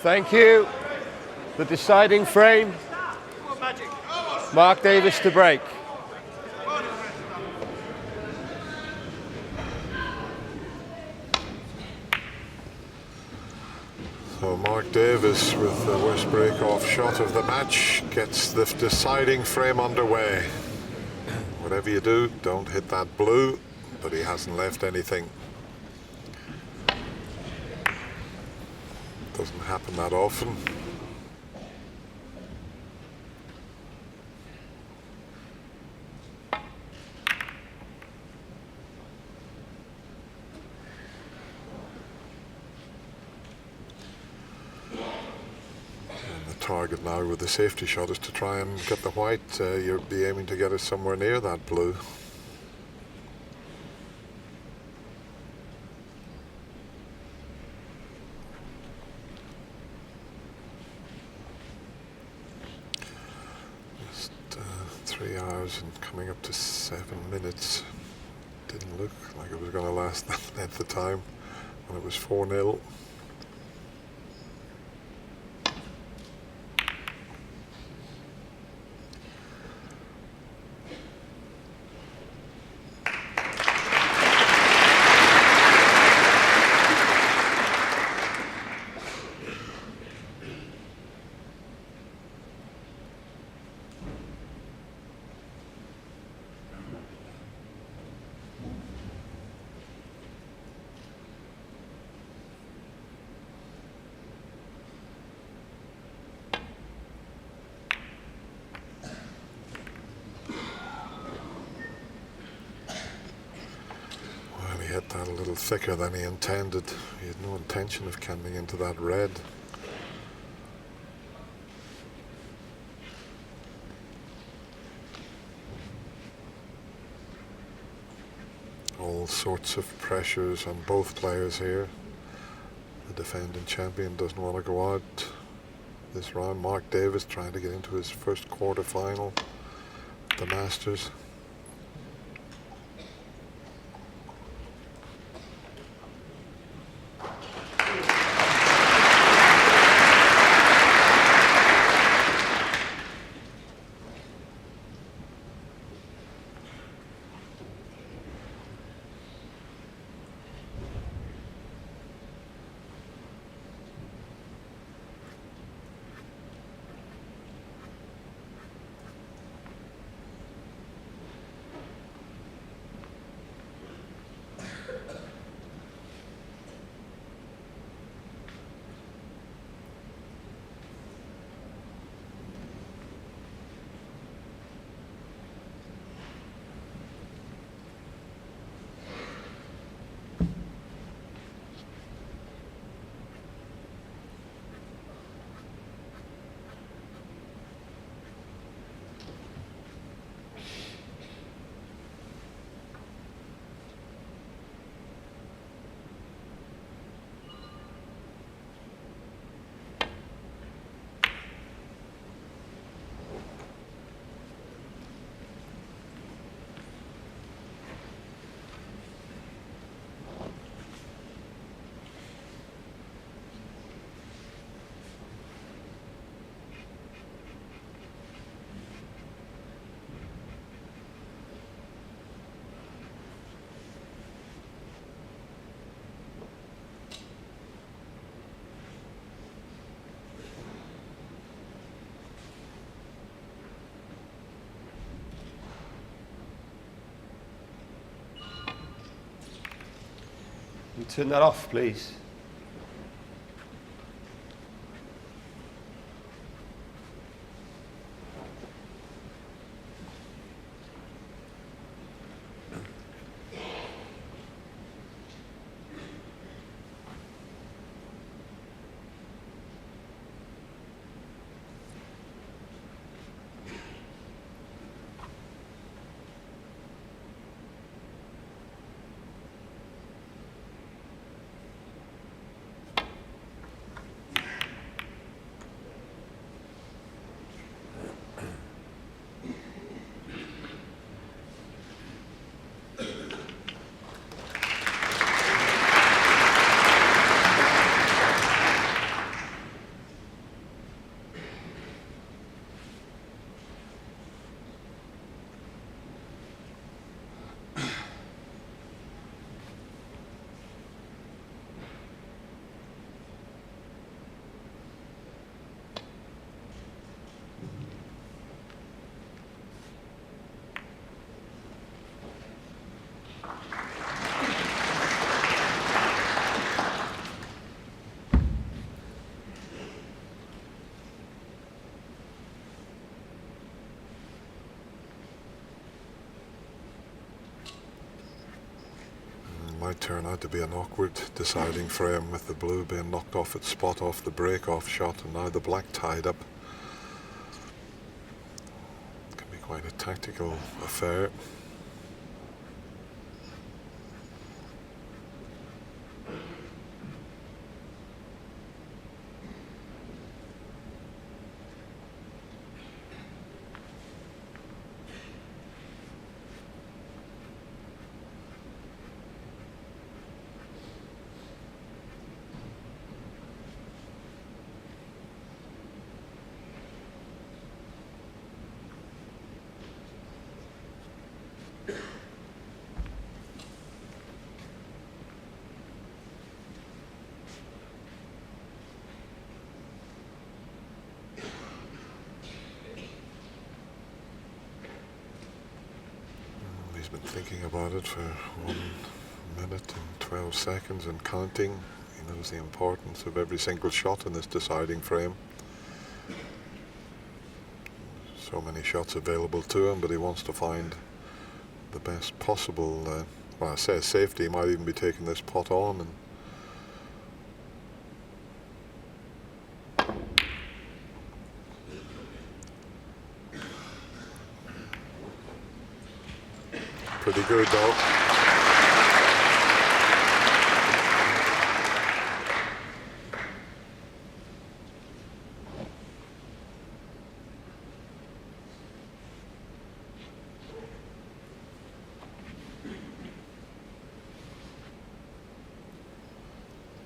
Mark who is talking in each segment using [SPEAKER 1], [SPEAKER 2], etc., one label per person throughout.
[SPEAKER 1] Thank you. The deciding frame. Mark Davis to break.
[SPEAKER 2] So Mark Davis, with the worst break-off shot of the match, gets the deciding frame underway. Whatever you do, don't hit that blue, but he hasn't left anything. Doesn't happen that often. Target now with the safety shot is to try and get the white. You'll be aiming to get it somewhere near that blue. Just 3 hours and coming up to 7 minutes. Didn't look like it was going to last that length of time when it was 4-0. That a little thicker than he intended. He had no intention of coming into that red. All sorts of pressures on both players here. The defending champion doesn't want to go out this round. Mark Davis trying to get into his first quarter-final at the Masters.
[SPEAKER 1] You turn that off, please.
[SPEAKER 2] might turn out to be an awkward deciding frame, with the blue being knocked off its spot off the break-off shot, and now the black tied up. It can be quite a tactical affair. He's been thinking about it for 1 minute and 12 seconds and counting. He knows the importance of every single shot in this deciding frame. So many shots available to him, but he wants to find the best possible, well, I say safety. He might even be taking this pot on. And pretty good though.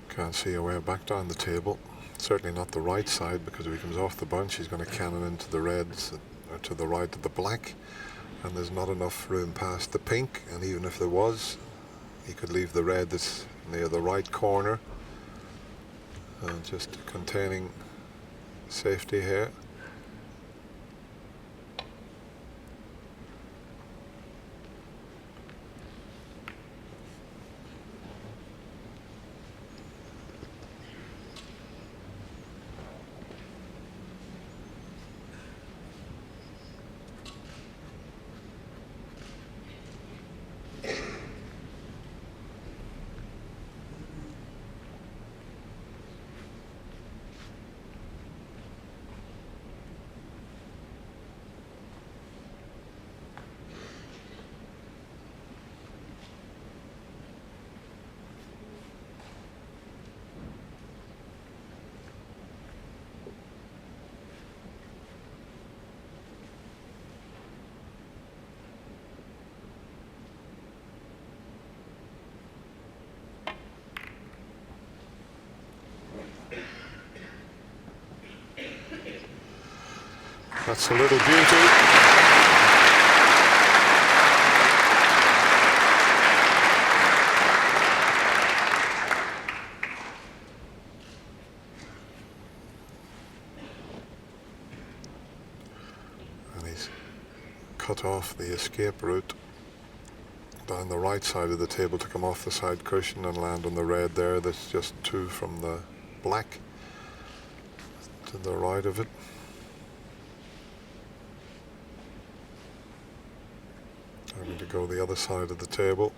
[SPEAKER 2] Can't see a way back down the table. Certainly not the right side, because if he comes off the bunch, he's going to cannon into the reds, or to the right of the black. And there's not enough room past the pink, and even if there was, he could leave the red that's near the right corner, just containing safety here. That's a little beauty. And he's cut off the escape route down the right side of the table to come off the side cushion and land on the red there. That's just 2 from the black to the right of it. Having to go the other side of the table.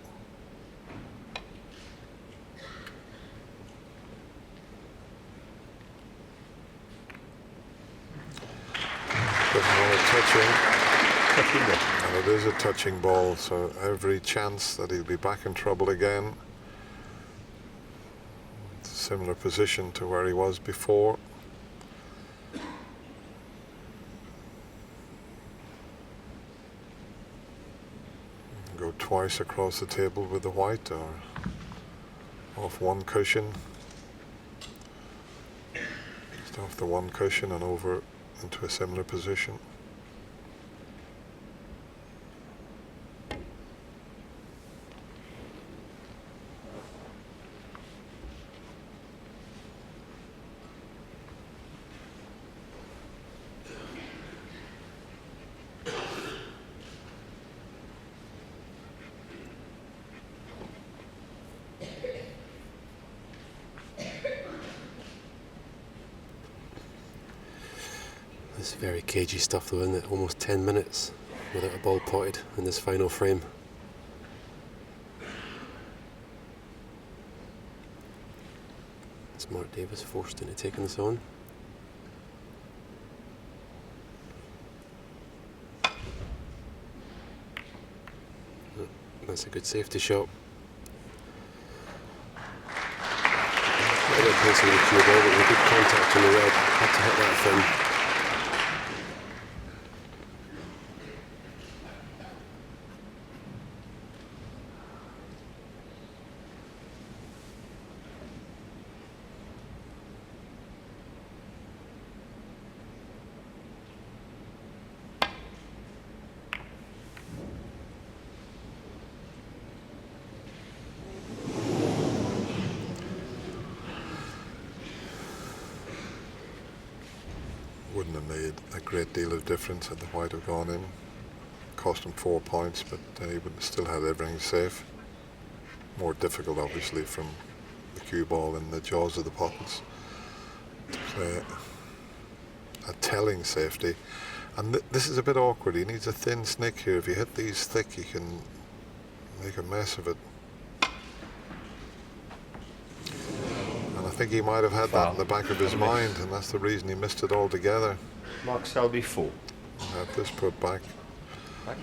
[SPEAKER 2] Doesn't want it touching. And it is a touching ball, so every chance that he'll be back in trouble again. It's a similar position to where he was before. Go twice across the table with the white, or off one cushion, just off the one cushion and over into a similar position.
[SPEAKER 3] It's very cagey stuff though, isn't it? Almost 10 minutes without a ball potted in this final frame. It's Mark Davis forced into taking this on. That's a good safety shot. A bit placing the cue ball, but with good contact on the red. Had to hit that thin.
[SPEAKER 2] Wouldn't have made a great deal of difference had the white have gone in. Cost him 4 points, but he would have still had everything safe. More difficult, obviously, from the cue ball in the jaws of the pockets to play a telling safety. And this is a bit awkward. He needs a thin snick here. If you hit these thick, you can make a mess of it. I think he might have had that in the back of his mind, and that's the reason he missed it altogether.
[SPEAKER 1] Mark Selby 4.
[SPEAKER 2] Had this put back.
[SPEAKER 3] But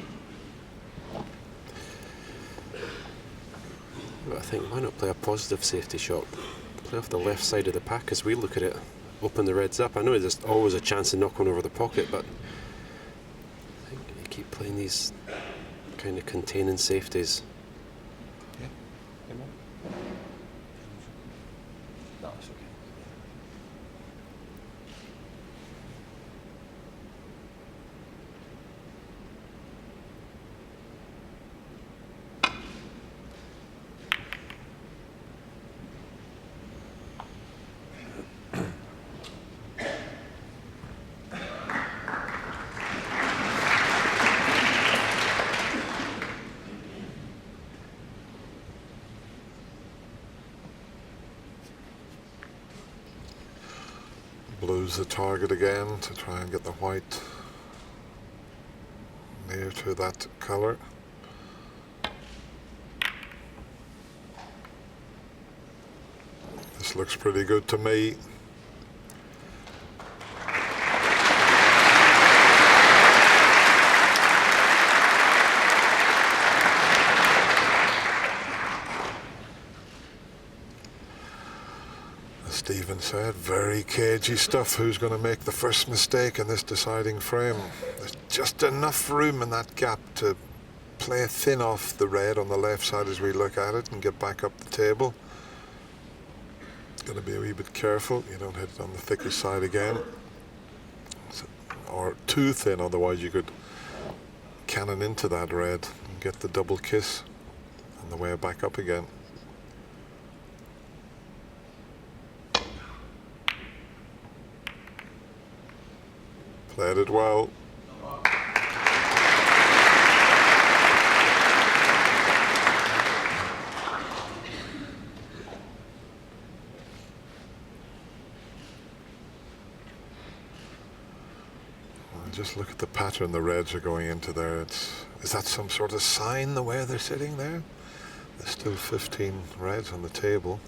[SPEAKER 3] I think, why not play a positive safety shot? Play off the left side of the pack as we look at it. Open the reds up. I know there's always a chance of knocking over the pocket, but I think you keep playing these kind of containing safeties.
[SPEAKER 1] Yeah. No, it's okay.
[SPEAKER 2] Blue's the target again to try and get the white near to that colour. This looks pretty good to me. Stephen said, very cagey stuff. Who's going to make the first mistake in this deciding frame? There's just enough room in that gap to play thin off the red on the left side as we look at it and get back up the table. Got to be a wee bit careful. You don't hit it on the thicker side again. Or too thin, otherwise you could cannon into that red and get the double kiss on the way back up again. Played it well. Just look at the pattern the reds are going into there. Is that some sort of sign, the way they're sitting there? There's still 15 reds on the table.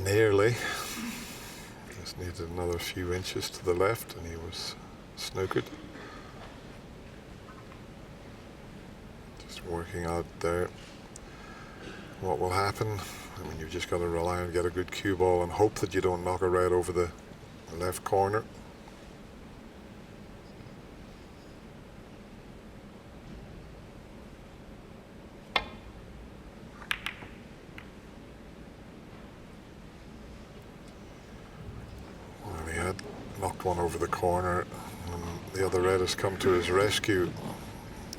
[SPEAKER 2] Nearly. Just needed another few inches to the left and he was snookered. Just working out there what will happen I mean, you've just got to rely on get a good cue ball and hope that you don't knock a red over the left corner. Well, he had knocked one over the corner, and the other red has come to his rescue.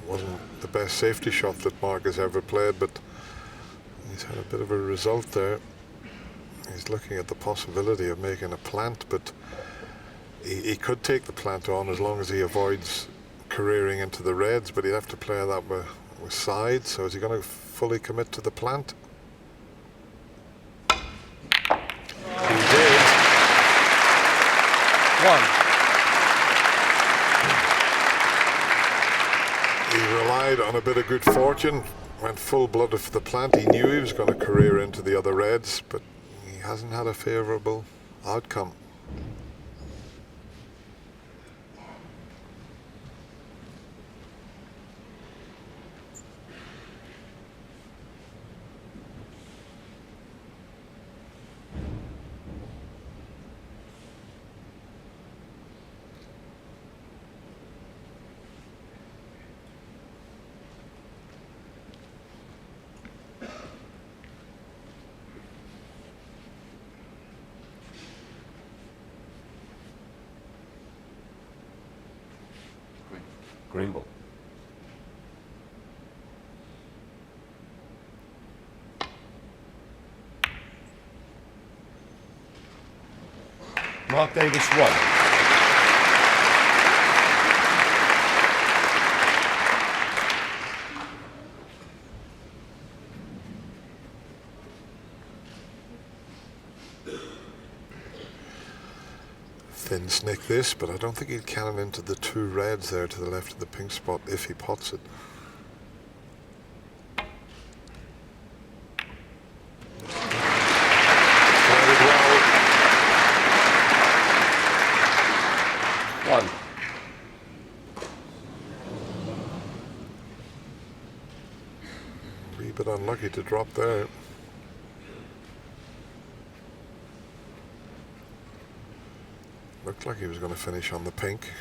[SPEAKER 2] Wasn't the best safety shot that Mark has ever played, but he's had a bit of a result there. He's looking at the possibility of making a plant, but he could take the plant on as long as he avoids careering into the reds, but he'd have to play that with sides. So is he going to fully commit to the plant? He did.
[SPEAKER 1] 1.
[SPEAKER 2] He relied on a bit of good fortune, went full-blooded for the plant. He knew he was going to career into the other reds, but he hasn't had a favourable outcome.
[SPEAKER 1] Green ball. Mark Davis 1.
[SPEAKER 2] Thin snick this, but I don't think he'd cannon into the two reds there to the left of the pink spot if he pots it. Played it well.
[SPEAKER 1] 1.
[SPEAKER 2] A wee bit unlucky to drop there. Looked like he was going to finish on the pink.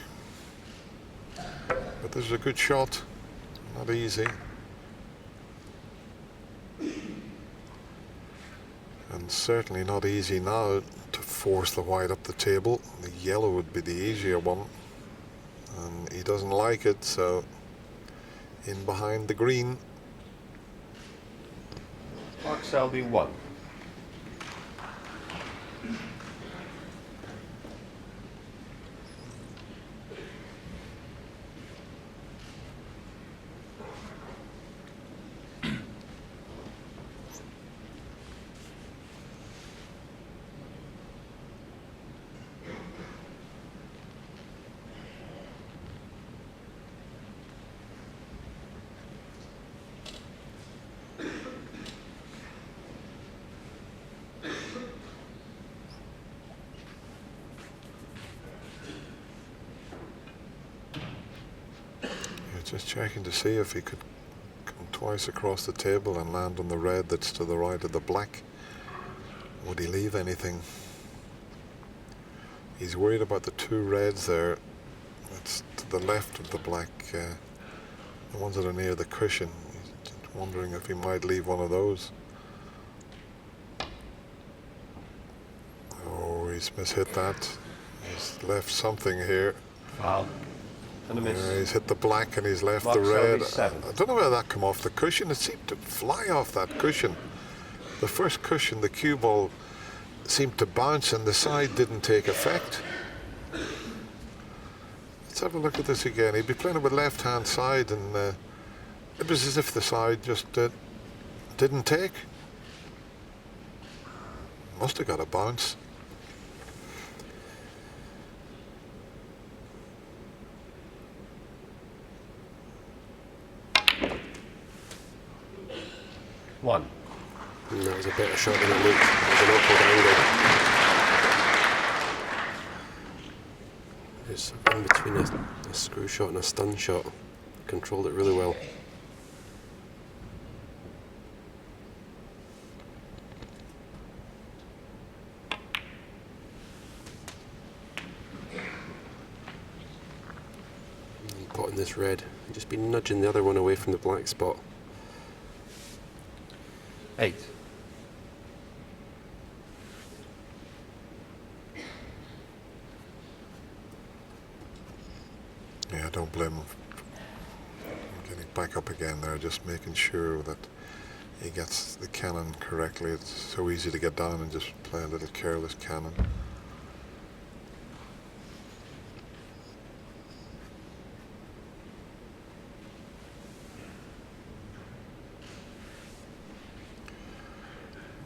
[SPEAKER 2] But this is a good shot. Not easy. And certainly not easy now to force the white up the table. The yellow would be the easier one. And he doesn't like it, so in behind the green.
[SPEAKER 1] Mark Selby 1.
[SPEAKER 2] Just checking to see if he could come twice across the table and land on the red that's to the right of the black. Would he leave anything? He's worried about the two reds there. That's to the left of the black, the ones that are near the cushion. He's wondering if he might leave one of those. Oh, he's mishit that. He's left something here.
[SPEAKER 1] Foul. And a miss.
[SPEAKER 2] Yeah, he's hit the black and he's left
[SPEAKER 1] Mark
[SPEAKER 2] the red.
[SPEAKER 1] Selby 7.
[SPEAKER 2] I don't know where that come off the cushion. It seemed to fly off that cushion. The first cushion, the cue ball, seemed to bounce and the side didn't take effect. Let's have a look at this again. He'd be playing it with left-hand side and it was as if the side just didn't take. Must have got a bounce.
[SPEAKER 1] One.
[SPEAKER 3] And that was a better shot than it looked. It was an awkward angle. It's in between a screw shot and a stun shot. Controlled it really well. on this red. Just be nudging the other one away from the black spot.
[SPEAKER 1] 8.
[SPEAKER 2] Yeah, I don't blame him. Getting back up again there, just making sure that he gets the cannon correctly. It's so easy to get down and just play a little careless cannon.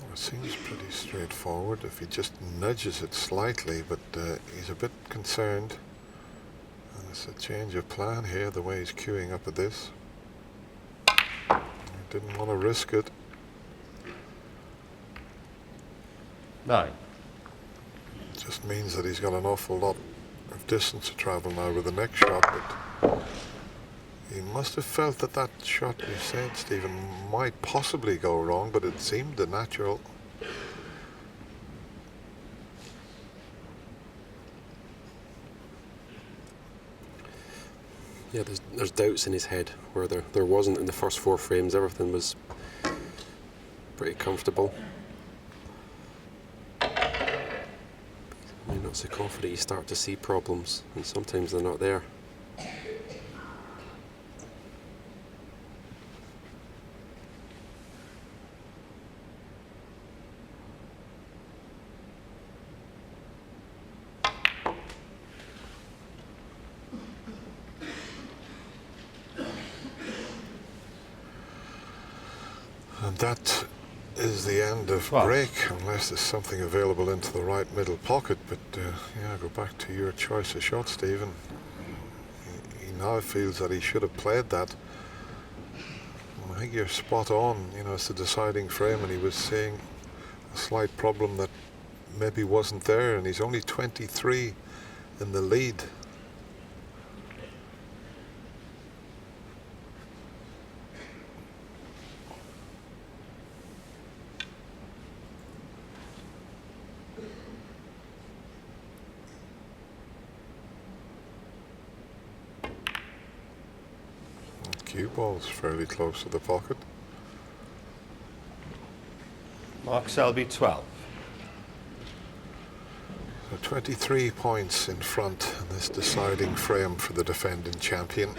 [SPEAKER 2] Well, it seems pretty straightforward if he just nudges it slightly, but he's a bit concerned. There's a change of plan here, the way he's queuing up at this. Didn't want to risk it.
[SPEAKER 1] 9.
[SPEAKER 2] Just means that he's got an awful lot of distance to travel now with the next shot, but he must have felt that that shot, you said, Stephen, might possibly go wrong, but it seemed the natural.
[SPEAKER 3] Yeah, there's doubts in his head where there wasn't in the first 4 frames. Everything was pretty comfortable. When you're not so confident, you start to see problems, and sometimes they're not there.
[SPEAKER 2] And that is the end of break, unless there's something available into the right middle pocket. But yeah, go back to your choice of shot, Stephen. He now feels that he should have played that. And I think you're spot on. You know, it's the deciding frame, and he was seeing a slight problem that maybe wasn't there, and he's only 23 in the lead. Cue ball's fairly close to the pocket.
[SPEAKER 1] Mark Selby 12.
[SPEAKER 2] So 23 points in front in this deciding frame for the defending champion.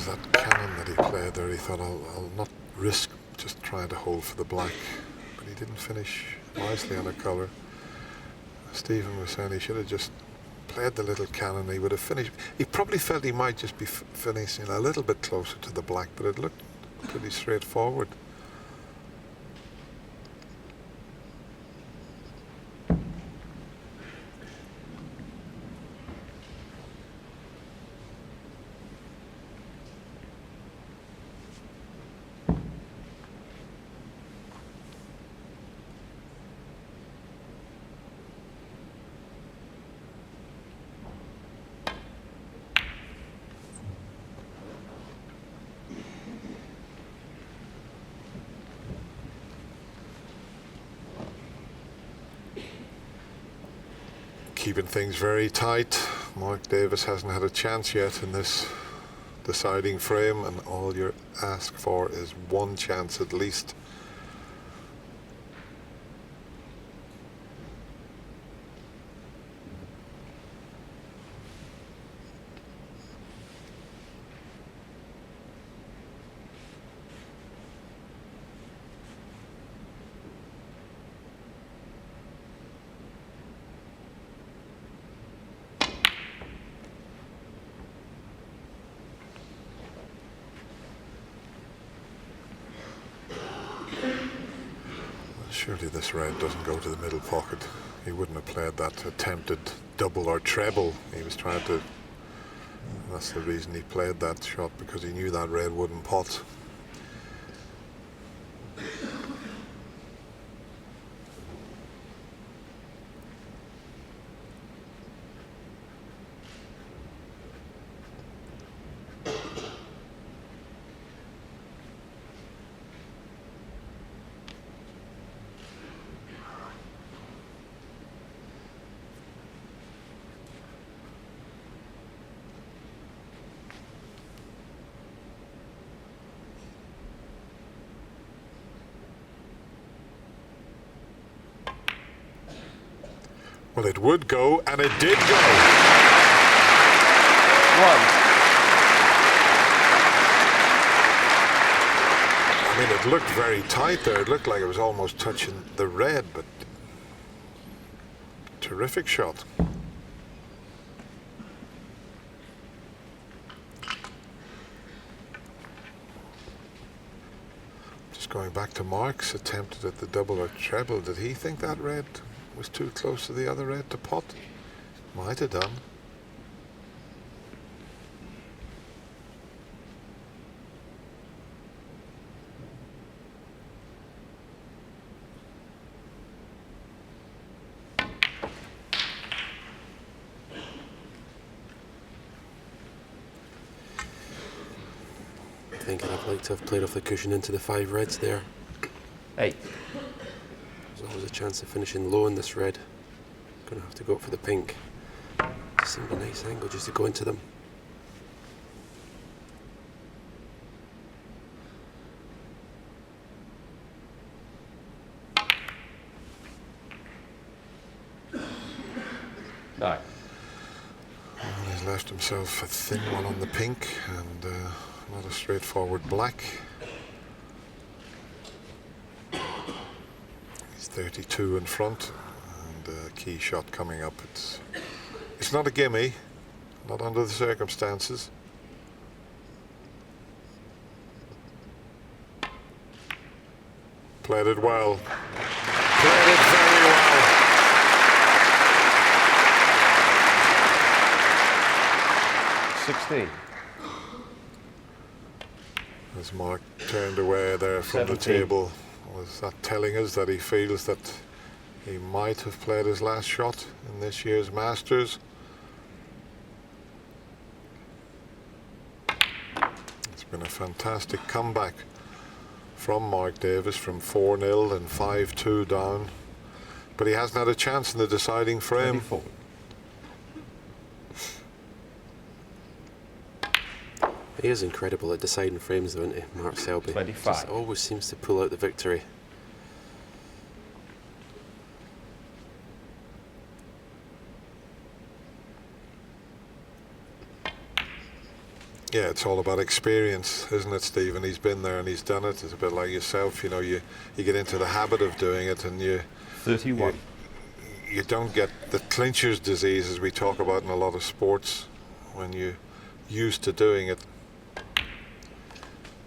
[SPEAKER 2] That cannon that he played there, he thought, I'll not risk just trying to hold for the black, but he didn't finish nicely on a colour. Stephen was saying he should have just played the little cannon. He would have finished. He probably felt he might just be finishing a little bit closer to the black, but it looked pretty straightforward. Keeping things very tight. Mark Davis hasn't had a chance yet in this deciding frame, and all you ask for is one chance at least. Surely this red doesn't go to the middle pocket. He wouldn't have played that attempted double or treble. He was trying to, that's the reason he played that shot, because he knew that red wouldn't pot. Well, it would go, and it did go.
[SPEAKER 1] 1.
[SPEAKER 2] I mean, it looked very tight there. It looked like it was almost touching the red, but terrific shot. Just going back to Mark's attempt at the double or treble, did he think that red was too close to the other red to pot? Might have done.
[SPEAKER 3] Thinking I'd like to have played off the cushion into the 5 reds there.
[SPEAKER 1] 8.
[SPEAKER 3] There's always a chance of finishing low in this red. Gonna have to go up for the pink. Just seemed a nice angle just to go into them.
[SPEAKER 1] No.
[SPEAKER 2] Well, he's left himself a thin one on the pink and not a straightforward black. He's 32 in front, and a key shot coming up. It's not a gimme, not under the circumstances. Played it well. Played it very well. As Mark turned away there from
[SPEAKER 1] 17.
[SPEAKER 2] the table, was that telling us that he feels that he might have played his last shot in this year's Masters? It's been a fantastic comeback from Mark Davis, from 4-0 and 5-2 down, but he hasn't had a chance in the deciding frame.
[SPEAKER 1] 24.
[SPEAKER 3] He is incredible at deciding frames, though, isn't he, Mark Selby?
[SPEAKER 1] 25.
[SPEAKER 3] Just always seems to pull out the victory.
[SPEAKER 2] Yeah, it's all about experience, isn't it, Stephen? He's been there and he's done it. It's a bit like yourself, you know, you get into the habit of doing it, and you
[SPEAKER 1] 31.
[SPEAKER 2] you don't get the clincher's disease, as we talk about in a lot of sports, when you're used to doing it.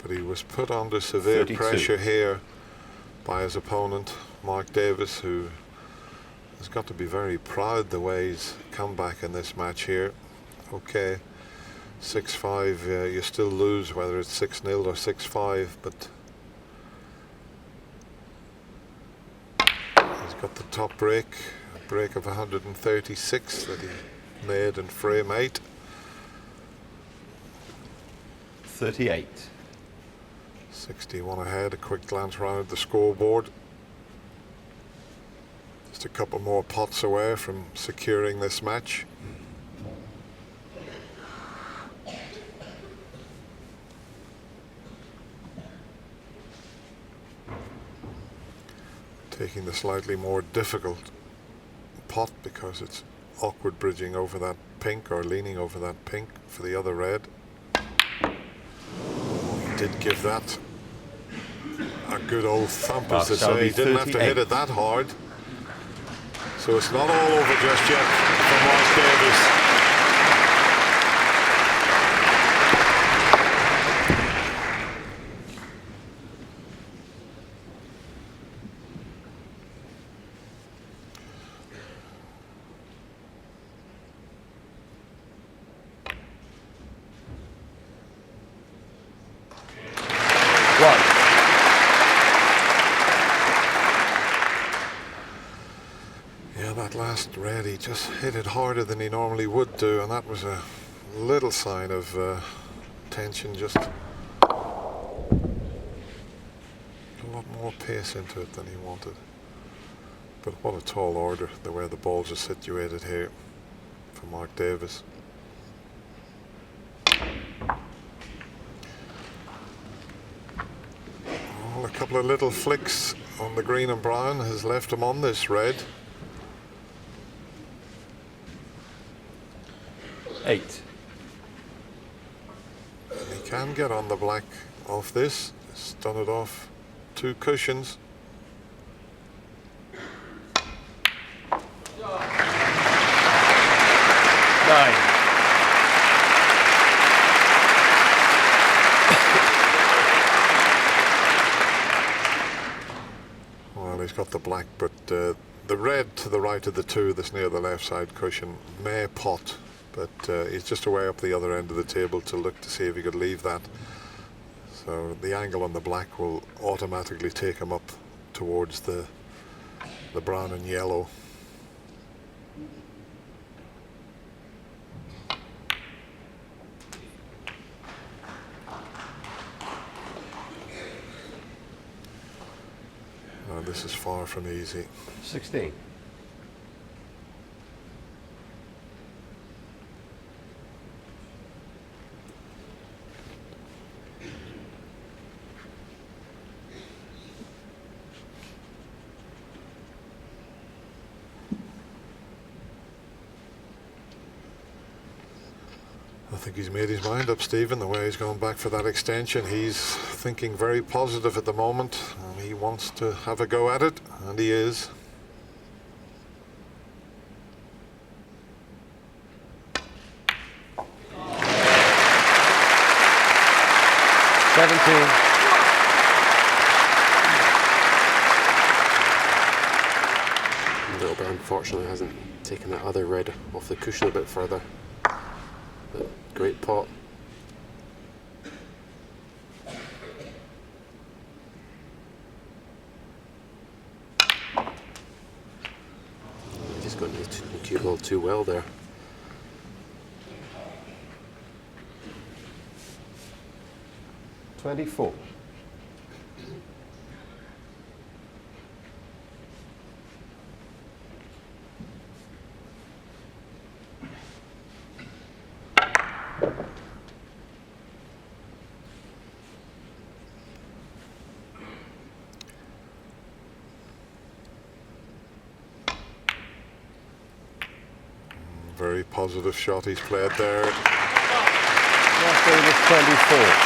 [SPEAKER 2] But he was put under severe
[SPEAKER 1] 32.
[SPEAKER 2] pressure here by his opponent, Mark Davis, who has got to be very proud the way he's come back in this match here. Okay, 6-5, you still lose whether it's 6-0 or 6-5, but he's got the top break, a break of 136 that he made in frame 8.
[SPEAKER 1] 38.
[SPEAKER 2] 61 ahead, a quick glance round the scoreboard. Just a couple more pots away from securing this match. Taking the slightly more difficult pot because it's awkward bridging over that pink, or leaning over that pink for the other red. He did give that a good old thump, as to say. He didn't have to hit it that hard. So it's not all over just yet for Mark Davis. last red, he just hit it harder than he normally would do, and that was a little sign of tension, just a lot more pace into it than he wanted. But what a tall order, the way the balls are situated here for Mark Davis. Well, a couple of little flicks on the green and brown has left him on this red.
[SPEAKER 1] 8.
[SPEAKER 2] And he can get on the black off this. He's done it off 2 cushions.
[SPEAKER 1] 9.
[SPEAKER 2] Well, he's got the black, but the red to the right of the 2 that's near the left side cushion may pot, but he's just away up the other end of the table to look to see if he could leave that. So the angle on the black will automatically take him up towards the brown and yellow. This is far from easy.
[SPEAKER 1] 16.
[SPEAKER 2] I think he's made his mind up, Stephen, the way he's going back for that extension. He's thinking very positive at the moment, and he wants to have a go at it, and he is.
[SPEAKER 3] Little bit unfortunately hasn't taken that other red off the cushion a bit further. But great pot. Just got into the cue ball too well there.
[SPEAKER 1] $24.
[SPEAKER 2] Very positive shot he's played there.
[SPEAKER 1] Mark Davis, 24.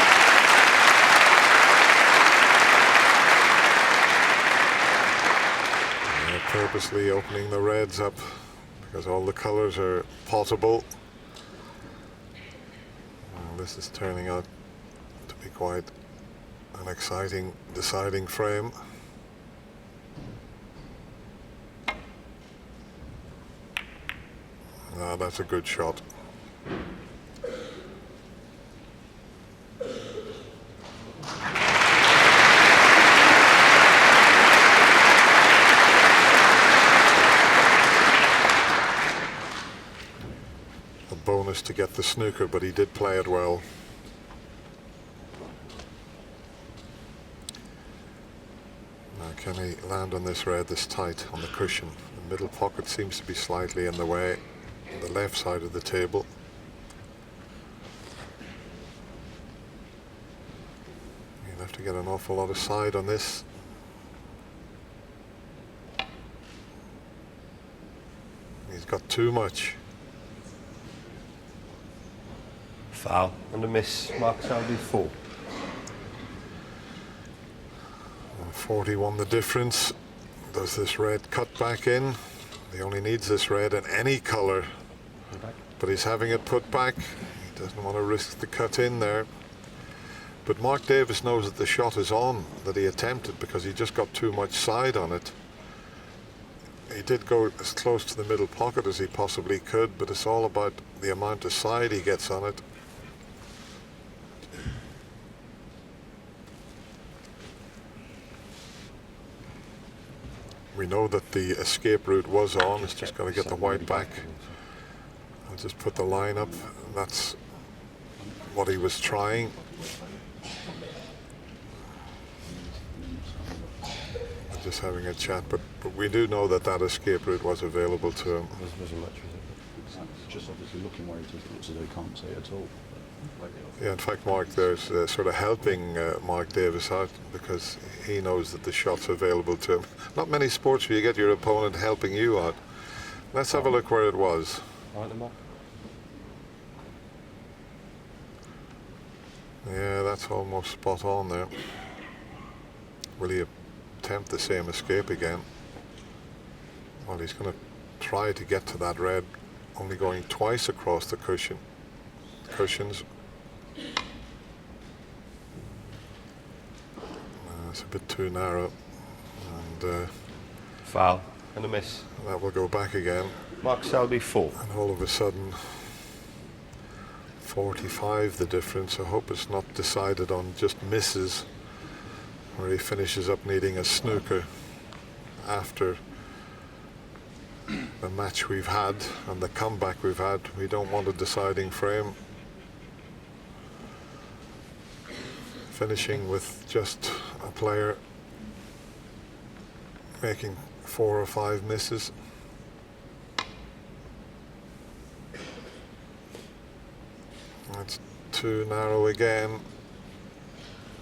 [SPEAKER 2] Purposely opening the reds up because all the colours are potable. Well, this is turning out to be quite an exciting deciding frame. Ah, that's a good shot. A bonus to get the snooker, but he did play it well. Now can he land on this red this tight on the cushion? The middle pocket seems to be slightly in the way. The left side of the table. You'll have to get an awful lot of side on this. He's got too much.
[SPEAKER 1] Foul and a miss. Mark Selby, 4.
[SPEAKER 2] 41 the difference. Does this red cut back in? He only needs this red in any colour. But he's having it put back. He doesn't want to risk the cut in there. But Mark Davis knows that the shot is on, that he attempted, because he just got too much side on it. He did go as close to the middle pocket as he possibly could, but it's all about the amount of side he gets on it. We know that the escape route was on. It's just got to get the white back. I'll just put the line up. That's what he was trying. We're just having a chat, but we do know that that escape route was available to him.
[SPEAKER 1] Wasn't much, was it?
[SPEAKER 4] Just obviously looking where it is, looks as though he can't see at all.
[SPEAKER 2] Yeah, in fact, Mark, there's sort of helping Mark Davis out because he knows that the shot's available to him. Not many sports where you get your opponent helping you out. Let's have a look where it was.
[SPEAKER 1] All right, then, Mark.
[SPEAKER 2] Yeah, that's almost spot on there. Will he attempt the same escape again? Well, he's going to try to get to that red, only going twice across the cushions. It's a bit too narrow, and
[SPEAKER 1] Foul and a miss.
[SPEAKER 2] that will go back again.
[SPEAKER 1] Mark Selby 4.
[SPEAKER 2] And all of a sudden, 45 the difference. I hope it's not decided on just misses, where he finishes up needing a snooker after the match we've had and the comeback we've had. We don't want a deciding frame. Finishing with just a player making 4 or 5 misses. That's too narrow again.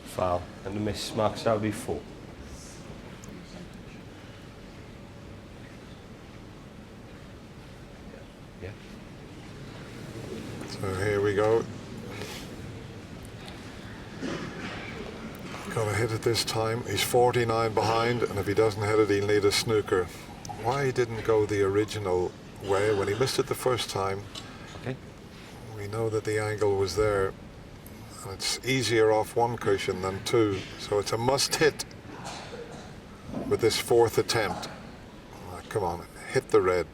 [SPEAKER 1] Foul and a miss. Mark Selby 4. Yeah.
[SPEAKER 2] So here we go. Got to hit it this time. He's 49 behind, and if he doesn't hit it, he'll need a snooker. Why he didn't go the original way when he missed it the first time?
[SPEAKER 1] Okay.
[SPEAKER 2] We know that the angle was there, and it's easier off one cushion than two, so it's a must hit with this 4th attempt. Come on, hit the red.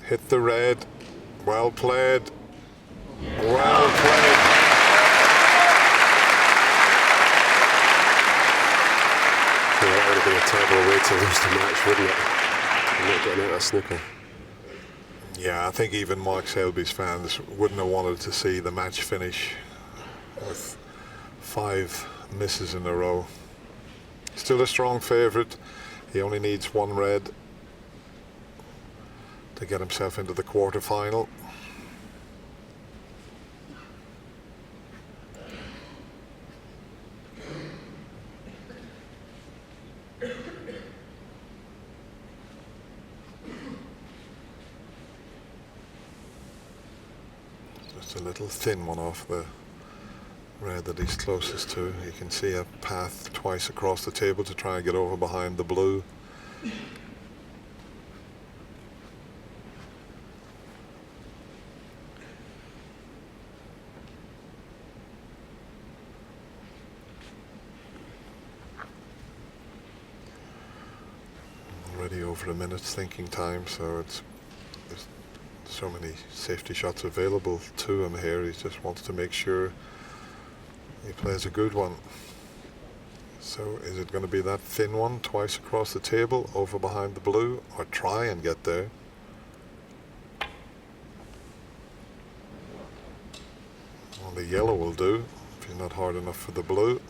[SPEAKER 2] Hit the red. Well played. Well played.
[SPEAKER 3] Yeah, that would have been a terrible way to lose the match, wouldn't it? And not getting out of snooker.
[SPEAKER 2] Yeah, I think even Mark Selby's fans wouldn't have wanted to see the match finish with 5 misses in a row. Still a strong favourite. He only needs 1 red to get himself into the quarter-final. Just a little thin one off the red that he's closest to. You can see a path twice across the table to try and get over behind the blue. Already over a minute's thinking time, so there's so many safety shots available to him here. He just wants to make sure he plays a good one. So is it going to be that thin one twice across the table over behind the blue, or try and get there? Well, the yellow will do if you're not hard enough for the blue.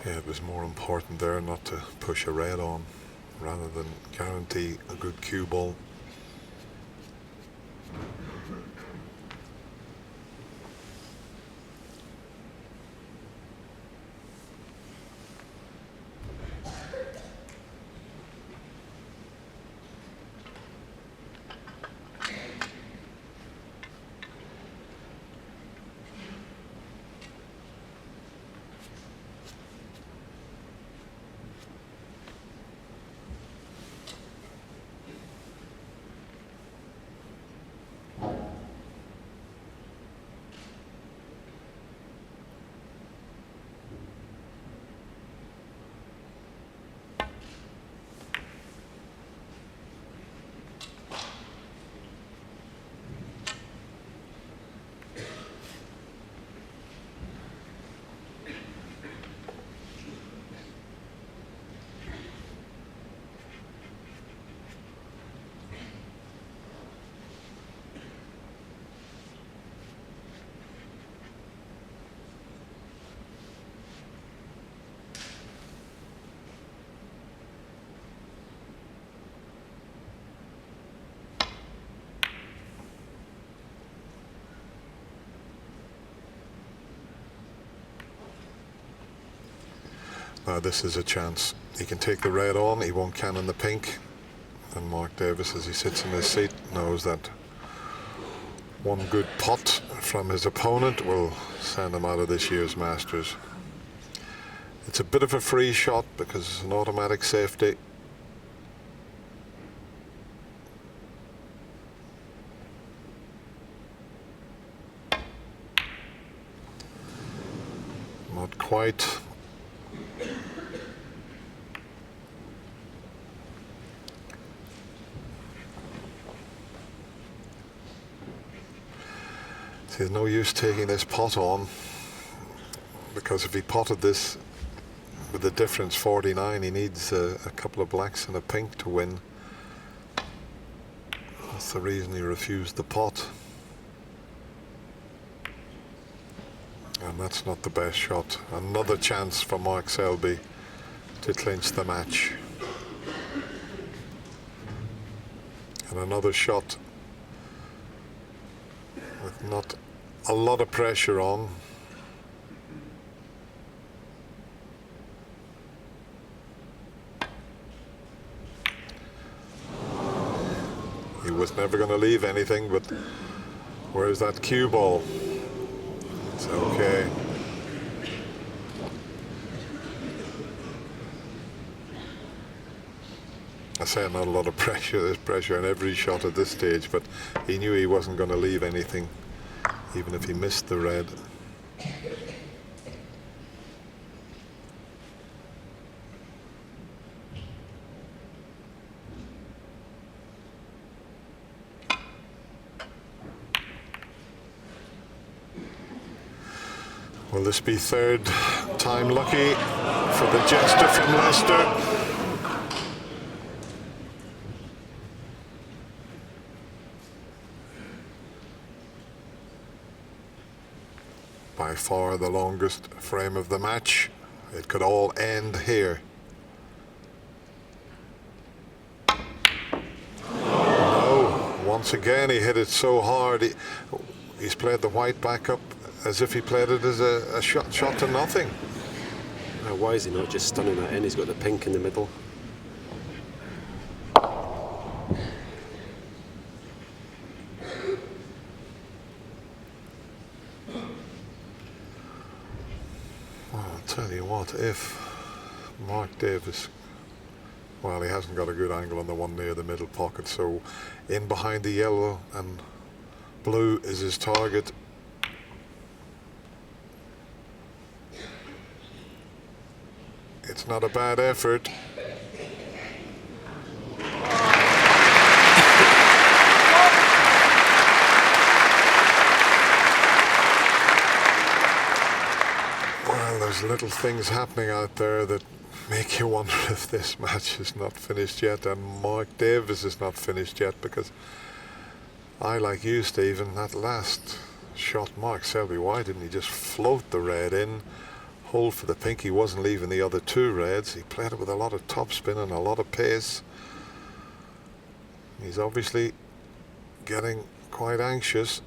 [SPEAKER 2] Yeah, it was more important there not to push a red on rather than guarantee a good cue ball. This is a chance. He can take the red on, he won't cannon the pink. And Mark Davis, as he sits in his seat, knows that one good pot from his opponent will send him out of this year's Masters. It's a bit of a free shot because it's an automatic safety. Not quite. There's no use taking this pot on, because if he potted this with the difference 49, he needs a couple of blacks and a pink to win. That's the reason he refused the pot. And that's not the best shot. Another chance for Mark Selby to clinch the match. And another shot with not a lot of pressure on. He was never going to leave anything, but where's that cue ball? It's okay. I say not a lot of pressure. There's pressure on every shot at this stage, but he knew he wasn't going to leave anything, even if he missed the red. Will this be third time lucky for the jester from Leicester? By far the longest frame of the match. It could all end here. No, once again he hit it so hard. He's played the white back up as if he played it as a shot to nothing.
[SPEAKER 3] Why is he not just stunning that in? He's got the pink in the middle.
[SPEAKER 2] Tell you what, if Mark Davis, well, he hasn't got a good angle on the one near the middle pocket, so in behind the yellow and blue is his target. It's not a bad effort. There's little things happening out there that make you wonder if this match is not finished yet, and Mark Davis is not finished yet, because I, like you, Stephen, that last shot, Mark Selby, why didn't he just float the red in, hold for the pink? He wasn't leaving the other two reds. He played it with a lot of topspin and a lot of pace. He's obviously getting quite anxious.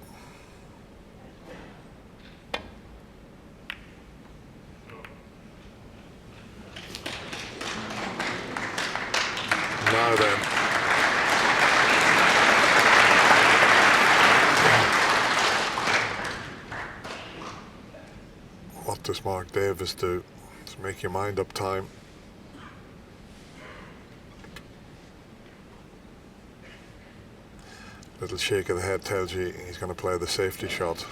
[SPEAKER 2] Now then, what does Mark Davis do? Let's make your mind up time. Little shake of the head tells you he's going to play the safety shot.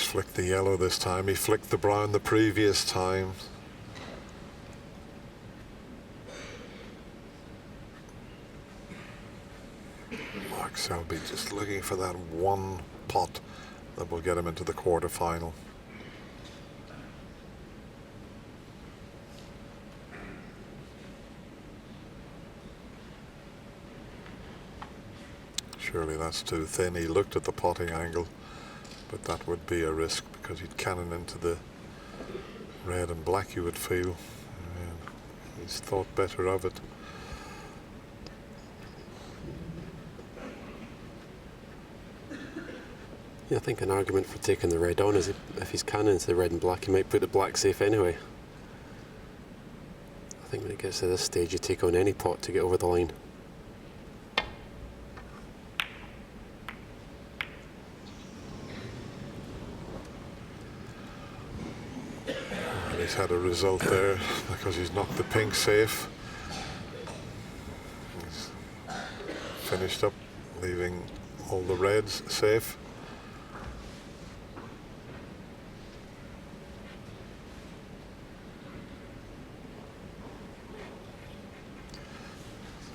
[SPEAKER 2] flicked the yellow this time. He flicked the brown the previous time. Mark Selby just looking for that one pot that will get him into the quarter-final. Surely that's too thin. He looked at the potting angle, but that would be a risk because he'd cannon into the red and black, you would feel. He's thought better of it.
[SPEAKER 3] Yeah, I think an argument for taking the red on is if he's cannon into the red and black, he might put the black safe anyway. I think when it gets to this stage, you take on any pot to get over the line.
[SPEAKER 2] And he's had a result there because he's knocked the pink safe. He's finished up, leaving all the reds safe.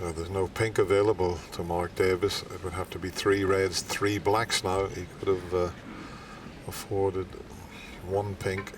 [SPEAKER 2] So there's no pink available to Mark Davis. It would have to be 3 reds, 3 blacks now. He could have afforded 1 pink.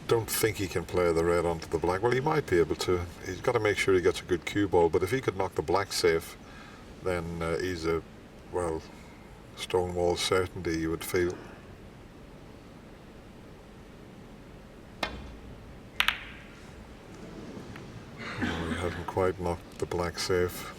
[SPEAKER 2] Don't think he can play the red onto the black. Well, he might be able to. He's got to make sure he gets a good cue ball, but if he could knock the black safe, then he's a, well, stonewall certainty, you would feel. Oh, he hasn't quite knocked the black safe.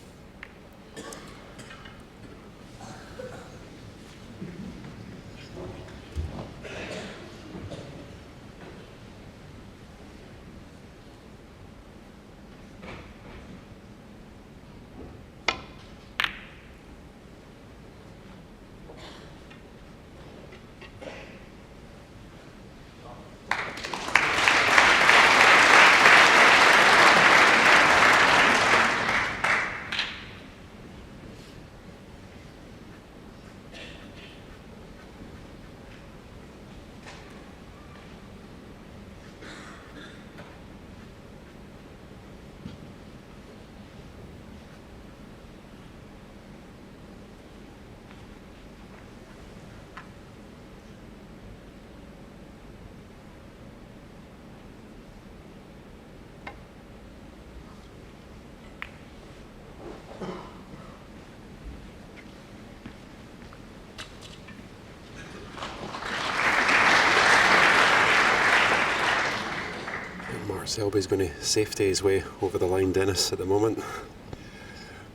[SPEAKER 3] Selby's going to safety his way over the line, Dennis, at the moment.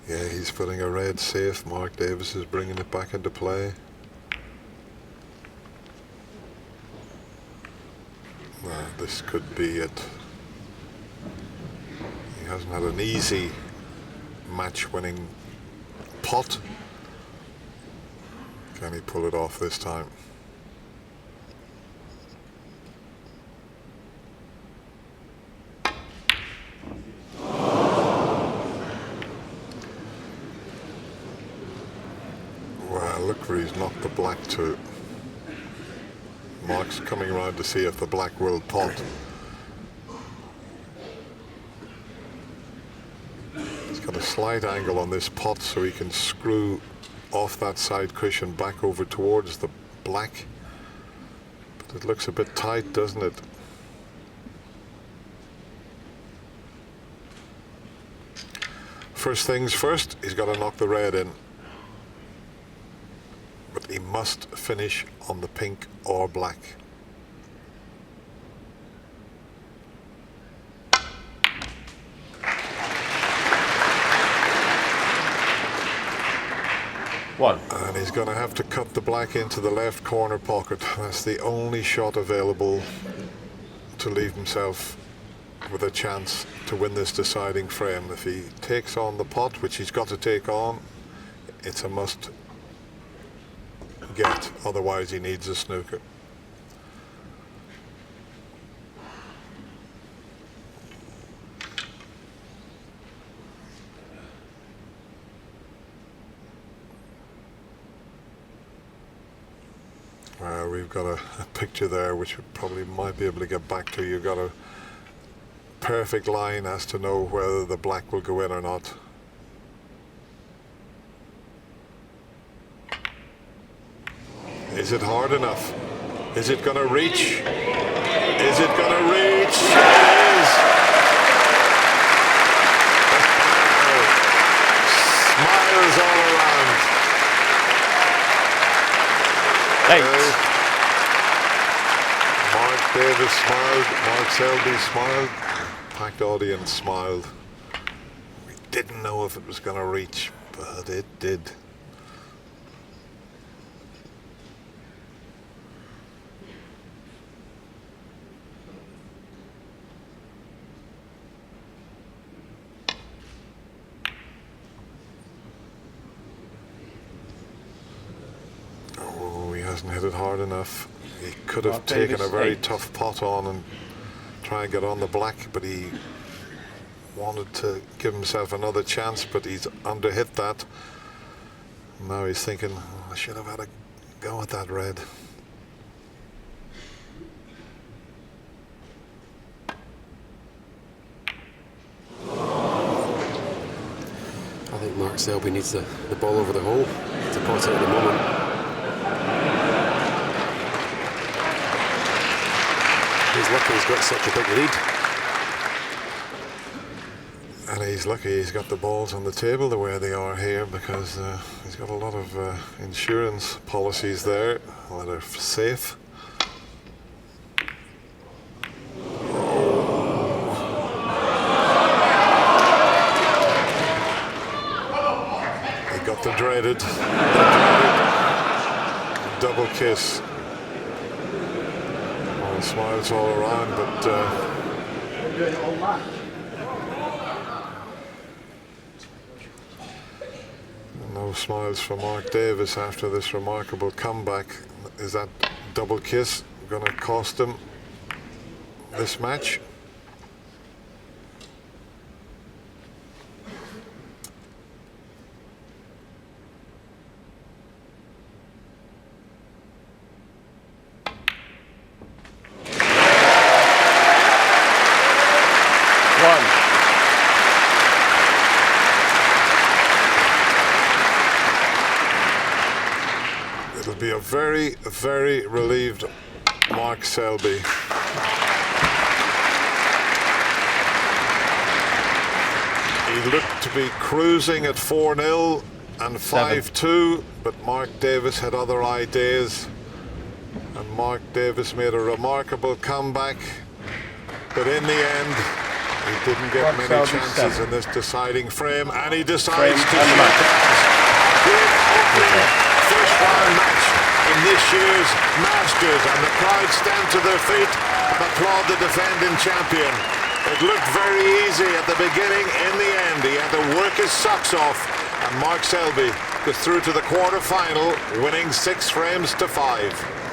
[SPEAKER 2] Yeah, he's putting a red safe. Mark Davis is bringing it back into play. This could be it. He hasn't had an easy match-winning pot. Can he pull it off this time? look where he's knocked the black to. Mark's coming around to see if the black will pot. He's got a slight angle on this pot so he can screw off that side cushion back over towards the black. But it looks a bit tight, doesn't it? First things first, he's got to knock the red in. But he must finish on the pink or black.
[SPEAKER 1] One.
[SPEAKER 2] And he's going to have to cut the black into the left corner pocket. That's the only shot available to leave himself with a chance to win this deciding frame. If he takes on the pot, which he's got to take on, it's a must get, otherwise he needs a snooker. We've got a picture there which we probably might be able to get back to. You've got a perfect line as to know whether the black will go in or not. Is it hard enough? Is it going to reach? Is it going to reach? It is! Smiles all around.
[SPEAKER 1] Eight.
[SPEAKER 2] Mark Davis smiled, Mark Selby smiled, packed audience smiled. We didn't know if it was going to reach, but it did. Oh, he hasn't hit it hard enough. He could have taken a very tough pot on and try and get on the black, but he wanted to give himself another chance, but he's underhit that. Now he's thinking, oh, I should have had a go at that red.
[SPEAKER 3] I think Mark Selby needs the ball over the hole to pot it at the moment. He's lucky he's got such a big lead.
[SPEAKER 2] And he's lucky he's got the balls on the table the way they are here, because he's got a lot of insurance policies there that are safe. He got the dreaded double kiss. Smiles all around, but no smiles for Mark Davis after this remarkable comeback. Is that double kiss going to cost him this match? Be a very, very relieved Mark Selby. He looked to be cruising at 4-0 and 5-2, but Mark Davis had other ideas, and Mark Davis made a remarkable comeback, but in the end he didn't get
[SPEAKER 1] Mark
[SPEAKER 2] many
[SPEAKER 1] Selby
[SPEAKER 2] chances in this deciding frame, and he decides to first round match in this year's Masters, and the crowd stand to their feet and applaud the defending champion. It looked very easy at the beginning. In the end, he had to work his socks off, and Mark Selby goes through to the quarter-final, winning 6 frames to 5.